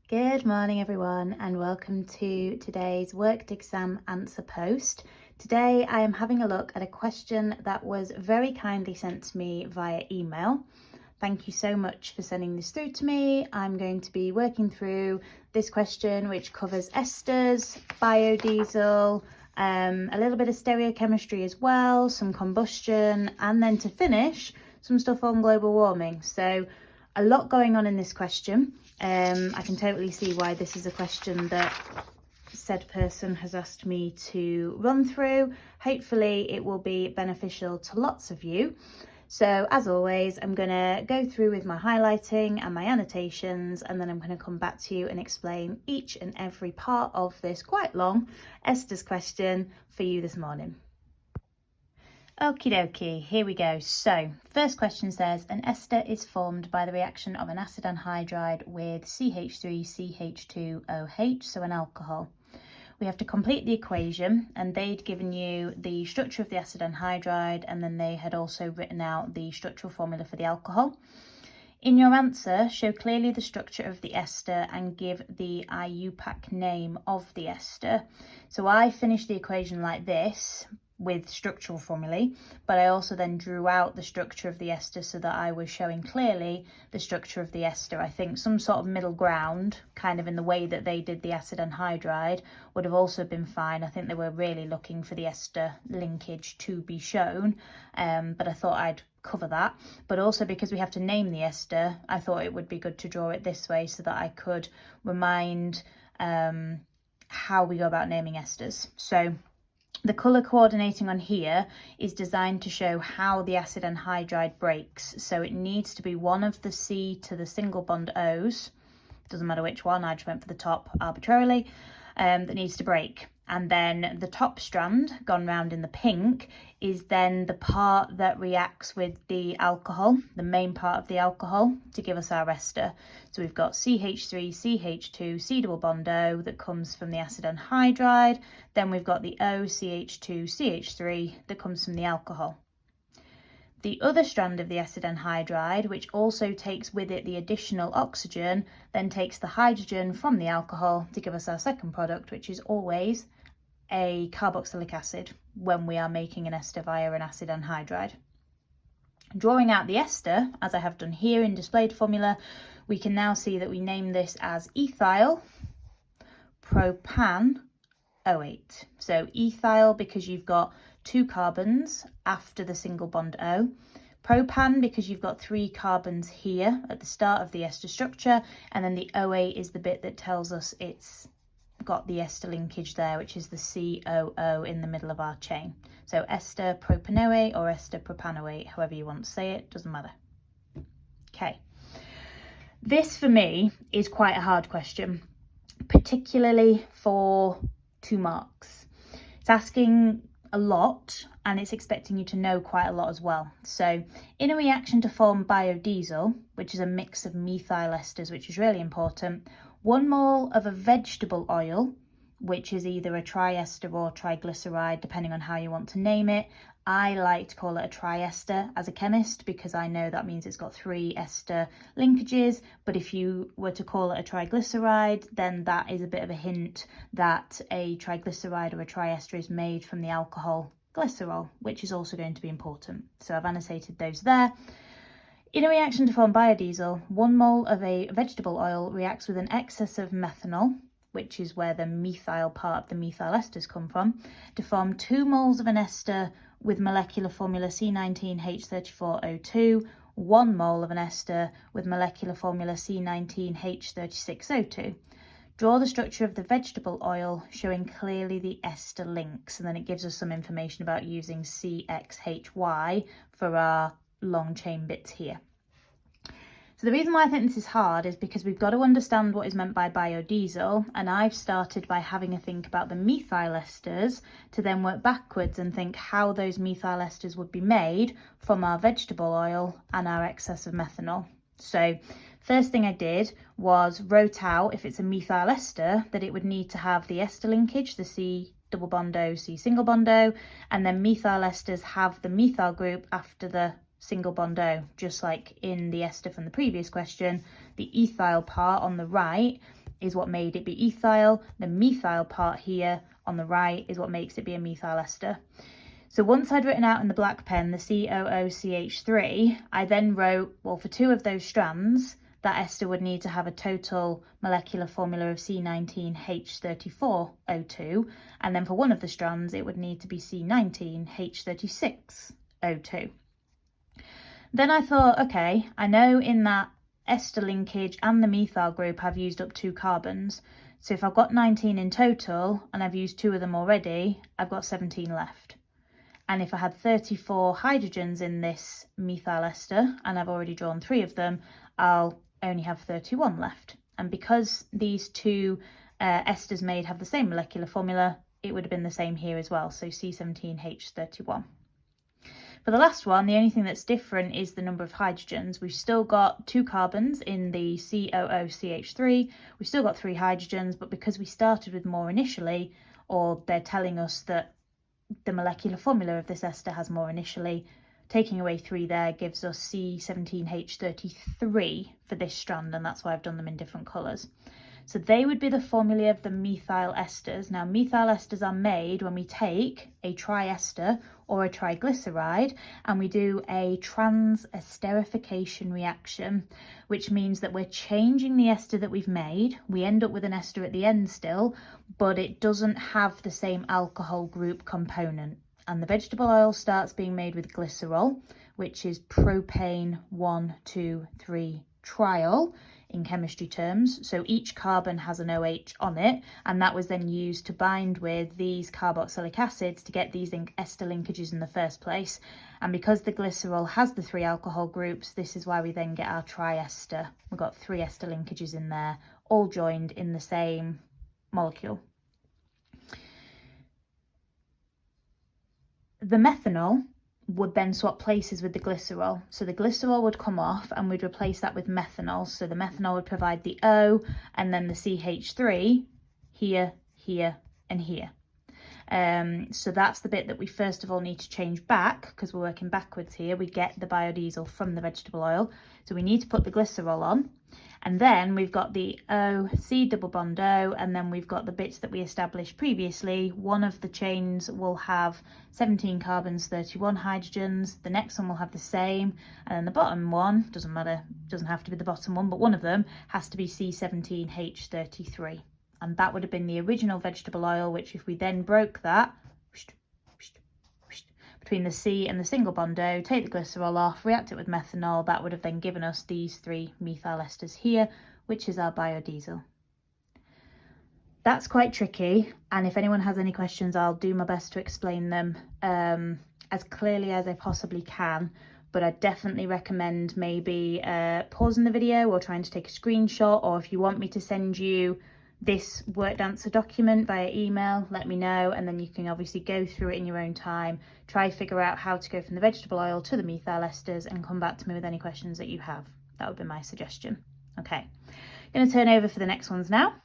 Good morning everyone and welcome to today's worked exam answer post. Today I am having a look at a question that was very kindly sent to me via email. Thank you so much for sending this through to me. I'm going to be working through this question which covers esters, biodiesel, a little bit of stereochemistry as well, some combustion, and then to finish some stuff on global warming. So a lot going on in this question. I can totally see why this is a question that said person has asked me to run through. Hopefully it will be beneficial to lots of you. So as always, I'm going to go through with my highlighting and my annotations, and then I'm going to come back to you and explain each and every part of this quite long esters question for you this morning. Okie dokie, here we go. So, first question says, an ester is formed by the reaction of an acid anhydride with CH3CH2OH, so an alcohol. We have to complete the equation, and they'd given you the structure of the acid anhydride, and then they had also written out the structural formula for the alcohol. In your answer, show clearly the structure of the ester and give the IUPAC name of the ester. So I finished the equation like this, with structural formulae, but I also then drew out the structure of the ester so that I was showing clearly the structure of the ester. I think some sort of middle ground, kind of in the way that they did the acid anhydride, would have also been fine. I think they were really looking for the ester linkage to be shown, but I thought I'd cover that. But also because we have to name the ester, I thought it would be good to draw it this way so that I could remind how we go about naming esters. So the colour coordinating on here is designed to show how the acid anhydride breaks. So it needs to be one of the C to the single bond O's, doesn't matter which one, I just went for the top arbitrarily, that needs to break. And then the top strand, gone round in the pink, is then the part that reacts with the alcohol, the main part of the alcohol, to give us our ester. So we've got CH3, CH2, C double bond O that comes from the acid anhydride. Then we've got the O, CH2, CH3 that comes from the alcohol. The other strand of the acid anhydride, which also takes with it the additional oxygen, then takes the hydrogen from the alcohol to give us our second product, which is always a carboxylic acid when we are making an ester via an acid anhydride. Drawing out the ester, as I have done here in displayed formula, we can now see that we name this as ethyl propanoate. So ethyl because you've got 2 carbons after the single bond O, propan because you've got 3 carbons here at the start of the ester structure, and then the OA is the bit that tells us it's got the ester linkage there, which is the COO in the middle of our chain. So ester propanoate or ester propanoate, however you want to say it, doesn't matter. Okay, this for me is quite a hard question, particularly for 2 marks. It's asking a lot and it's expecting you to know quite a lot as well. So in a reaction to form biodiesel, which is a mix of methyl esters, which is really important, 1 mole of a vegetable oil, which is either a triester or triglyceride, depending on how you want to name it. I like to call it a triester as a chemist because I know that means it's got 3 ester linkages, but if you were to call it a triglyceride, then that is a bit of a hint that a triglyceride or a triester is made from the alcohol glycerol, which is also going to be important. So I've annotated those there. In a reaction to form biodiesel, 1 mole of a vegetable oil reacts with an excess of methanol, which is where the methyl part of the methyl esters come from, to form 2 moles of an ester with molecular formula C19H34O2, 1 mole of an ester with molecular formula C19H36O2. Draw the structure of the vegetable oil, showing clearly the ester links, and then it gives us some information about using CXHY for our long chain bits here. So the reason why I think this is hard is because we've got to understand what is meant by biodiesel, and I've started by having a think about the methyl esters to then work backwards and think how those methyl esters would be made from our vegetable oil and our excess of methanol. So first thing I did was wrote out, if it's a methyl ester, that it would need to have the ester linkage, the C double bond O, C single bond O, and then methyl esters have the methyl group after the single bond O, just like in the ester from the previous question. The ethyl part on the right is what made it be ethyl. The methyl part here on the right is what makes it be a methyl ester. So once I'd written out in the black pen the COOCH3, I then wrote, well, for 2 of those strands, that ester would need to have a total molecular formula of C19H34O2, and then for 1 of the strands, it would need to be C19H36O2. Then I thought, okay, I know in that ester linkage and the methyl group I've used up 2 carbons. So if I've got 19 in total and I've used 2 of them already, I've got 17 left. And if I had 34 hydrogens in this methyl ester and I've already drawn 3 of them, I'll only have 31 left. And because these 2 esters made have the same molecular formula, it would have been the same here as well, so C17H31. For the last one, the only thing that's different is the number of hydrogens. We've still got 2 carbons in the COOCH3, we've still got 3 hydrogens, but because we started with more initially, or they're telling us that the molecular formula of this ester has more initially, taking away 3 there gives us C17H33 for this strand, and that's why I've done them in different colours. So they would be the formulae of the methyl esters. Now, methyl esters are made when we take a triester or a triglyceride and we do a trans-esterification reaction, which means that we're changing the ester that we've made. We end up with an ester at the end still, but it doesn't have the same alcohol group component. And the vegetable oil starts being made with glycerol, which is propane 1,2,3-triol in chemistry terms. So each carbon has an OH on it, and that was then used to bind with these carboxylic acids to get these ester linkages in the first place. And because the glycerol has the 3 alcohol groups, this is why we then get our triester. We've got 3 ester linkages in there, all joined in the same molecule. The methanol would then swap places with the glycerol. So the glycerol would come off and we'd replace that with methanol. So the methanol would provide the O and then the CH3 here, here and here. So that's the bit that we first of all need to change back, because we're working backwards here. We get the biodiesel from the vegetable oil. So we need to put the glycerol on. And then we've got the O, C double bond O, and then we've got the bits that we established previously. One of the chains will have 17 carbons, 31 hydrogens. The next one will have the same. And then the bottom one, doesn't matter, doesn't have to be the bottom one, but one of them has to be C17H33. And that would have been the original vegetable oil, which if we then broke that between the C and the single bond O, take the glycerol off, react it with methanol, that would have then given us these 3 methyl esters here, which is our biodiesel. That's quite tricky, and if anyone has any questions, I'll do my best to explain them as clearly as I possibly can, but I definitely recommend maybe pausing the video or trying to take a screenshot, or if you want me to send you this worked answer document via email, let me know, and then you can obviously go through it in your own time, try figure out how to go from the vegetable oil to the methyl esters, and come back to me with any questions that you have. That would be my suggestion. Okay, I'm going to turn over for the next ones now.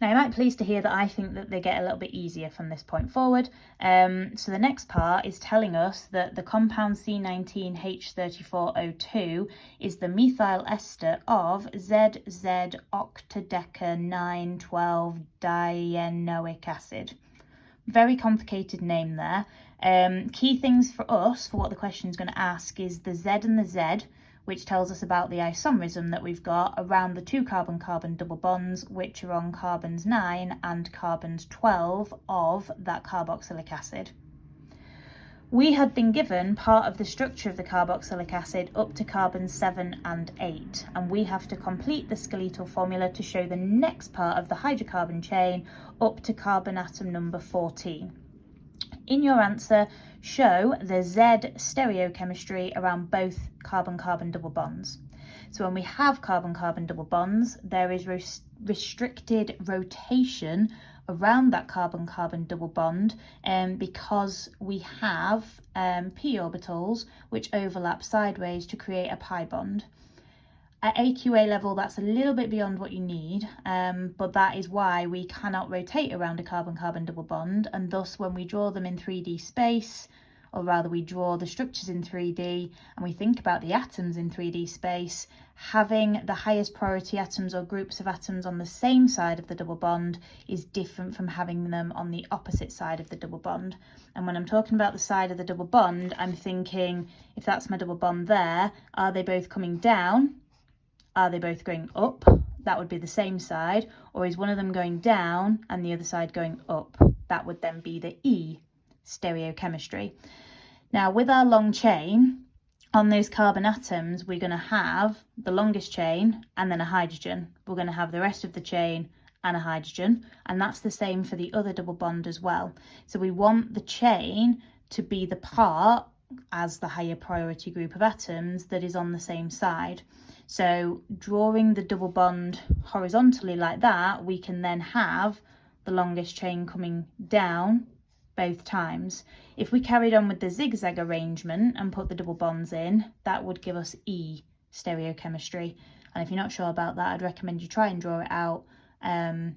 Now, you might be pleased to hear that I think that they get a little bit easier from this point forward. So the next part is telling us that the compound C19H34O2 is the methyl ester of ZZ octadeca 9,12-dienoic acid. Very complicated name there. Key things for us, for what the question is going to ask, is the Z and the Z, which tells us about the isomerism that we've got around the 2 carbon-carbon double bonds, which are on carbons 9 and carbons 12 of that carboxylic acid. We had been given part of the structure of the carboxylic acid up to carbon 7 and 8, and we have to complete the skeletal formula to show the next part of the hydrocarbon chain up to carbon atom number 14. In your answer, show the Z stereochemistry around both carbon-carbon double bonds. So when we have carbon-carbon double bonds, there is restricted rotation around that carbon-carbon double bond because we have p orbitals which overlap sideways to create a pi bond. At AQA level, that's a little bit beyond what you need, but that is why we cannot rotate around a carbon-carbon double bond, and thus when we draw them in 3D space, or rather we draw the structures in 3D and we think about the atoms in 3D space, having the highest priority atoms or groups of atoms on the same side of the double bond is different from having them on the opposite side of the double bond. And when I'm talking about the side of the double bond, I'm thinking, if that's my double bond there, are they both coming down? Are they both going up? That would be the same side. Or is one of them going down and the other side going up? That would then be the E stereochemistry. Now with our long chain, on those carbon atoms, we're going to have the longest chain and then a hydrogen. We're going to have the rest of the chain and a hydrogen, and that's the same for the other double bond as well. So we want the chain to be the part as the higher priority group of atoms that is on the same side. So drawing the double bond horizontally like that, we can then have the longest chain coming down both times. If we carried on with the zigzag arrangement and put the double bonds in, that would give us E stereochemistry. And if you're not sure about that, I'd recommend you try and draw it out and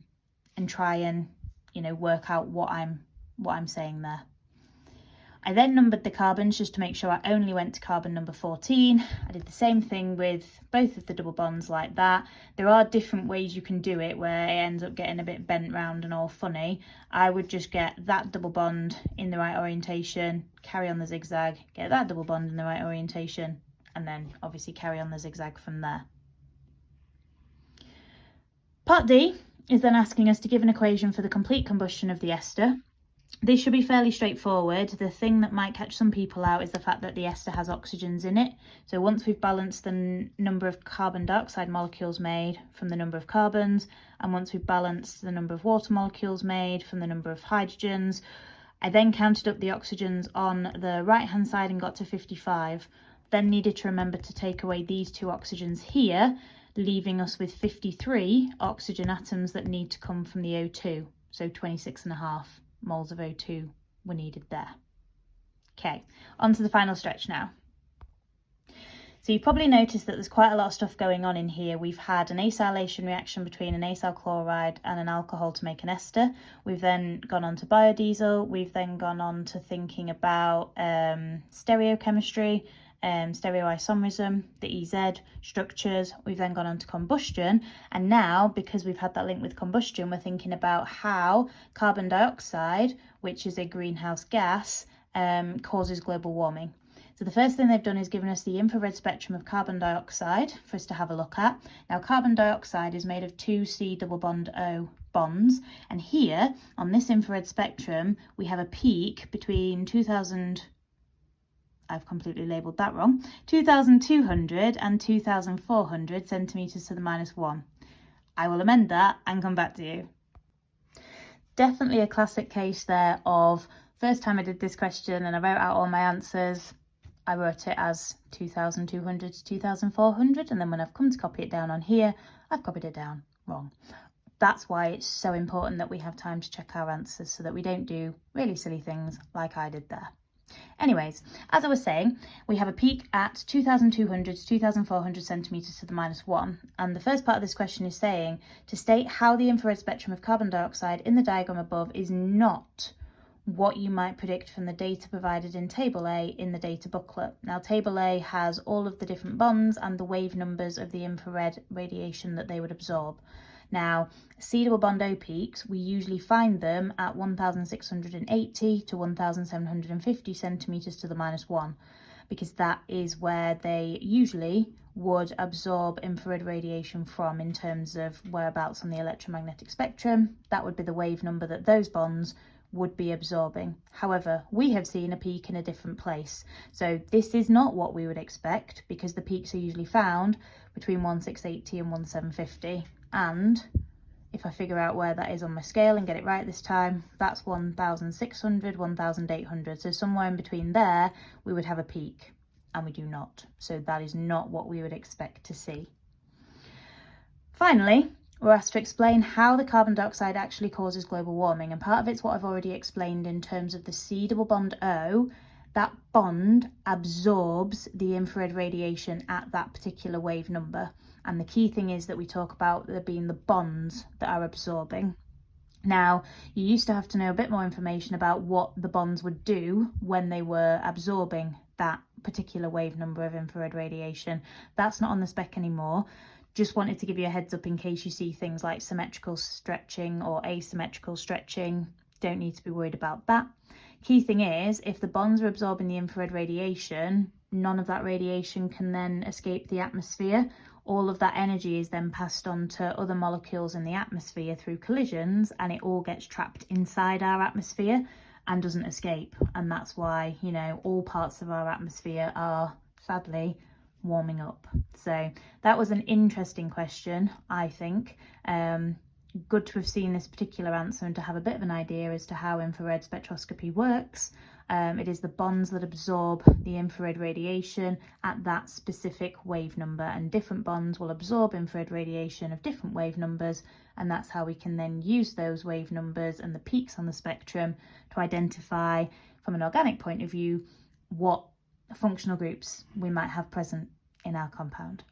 try and, you know, work out what I'm saying there. I then numbered the carbons just to make sure I only went to carbon number 14. I did the same thing with both of the double bonds like that. There are different ways you can do it where it ends up getting a bit bent round and all funny. I would just get that double bond in the right orientation, carry on the zigzag, get that double bond in the right orientation, and then obviously carry on the zigzag from there. Part D is then asking us to give an equation for the complete combustion of the ester. This should be fairly straightforward. The thing that might catch some people out is the fact that the ester has oxygens in it. So once we've balanced the number of carbon dioxide molecules made from the number of carbons, and once we've balanced the number of water molecules made from the number of hydrogens, I then counted up the oxygens on the right hand side and got to 55. Then needed to remember to take away these two oxygens here, leaving us with 53 oxygen atoms that need to come from the O2. So 26.5 moles of O2 were needed there. Okay, on to the final stretch now. So you've probably noticed that there's quite a lot of stuff going on in here. We've had an acylation reaction between an acyl chloride and an alcohol to make an ester. We've then gone on to biodiesel. We've then gone on to thinking about stereochemistry, stereoisomerism, the EZ, structures. We've then gone on to combustion, and now because we've had that link with combustion, we're thinking about how carbon dioxide, which is a greenhouse gas, causes global warming. So the first thing they've done is given us the infrared spectrum of carbon dioxide for us to have a look at. Now carbon dioxide is made of two C double bond O bonds, and here on this infrared spectrum we have a peak between 2000, I've completely labelled that wrong, 2,200 and 2,400 centimetres to the -1. I will amend that and come back to you. Definitely a classic case there of first time I did this question and I wrote out all my answers, I wrote it as 2,200 to 2,400, and then when I've come to copy it down on here, I've copied it down wrong. That's why it's so important that we have time to check our answers so that we don't do really silly things like I did there. Anyways, as I was saying, we have a peak at 2,200 to 2,400 centimetres to the -1, and the first part of this question is saying to state how the infrared spectrum of carbon dioxide in the diagram above is not what you might predict from the data provided in Table A in the data booklet. Now, Table A has all of the different bonds and the wave numbers of the infrared radiation that they would absorb. Now, C double bond O peaks, we usually find them at 1,680 to 1,750 centimetres to the -1, because that is where they usually would absorb infrared radiation from in terms of whereabouts on the electromagnetic spectrum. That would be the wave number that those bonds would be absorbing. However, we have seen a peak in a different place. So this is not what we would expect, because the peaks are usually found between 1,680 and 1,750. And if I figure out where that is on my scale and get it right this time, that's 1,600, 1,800. So somewhere in between there, we would have a peak, and we do not. So that is not what we would expect to see. Finally, we're asked to explain how the carbon dioxide actually causes global warming, and part of it's what I've already explained in terms of the C double bond O. That bond absorbs the infrared radiation at that particular wave number, and the key thing is that we talk about there being the bonds that are absorbing. Now, you used to have to know a bit more information about what the bonds would do when they were absorbing that particular wave number of infrared radiation. That's not on the spec anymore. Just wanted to give you a heads up in case you see things like symmetrical stretching or asymmetrical stretching. Don't need to be worried about that. Key thing is, if the bonds are absorbing the infrared radiation, none of that radiation can then escape the atmosphere. All of that energy is then passed on to other molecules in the atmosphere through collisions, and it all gets trapped inside our atmosphere and doesn't escape. And that's why, you know, all parts of our atmosphere are sadly warming up. So that was an interesting question, I think. Good to have seen this particular answer and to have a bit of an idea as to how infrared spectroscopy works. It is the bonds that absorb the infrared radiation at that specific wave number, and different bonds will absorb infrared radiation of different wave numbers, and that's how we can then use those wave numbers and the peaks on the spectrum to identify, from an organic point of view, what functional groups we might have present in our compound.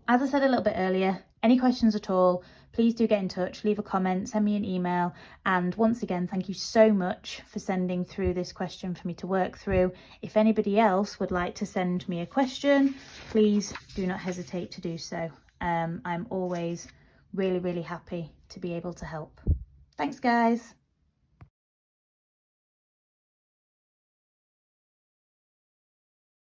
As I said a little bit earlier, any questions at all, please do get in touch, leave a comment, send me an email. And once again, thank you so much for sending through this question for me to work through. If anybody else would like to send me a question, please do not hesitate to do so. I'm always really happy to be able to help. Thanks, guys.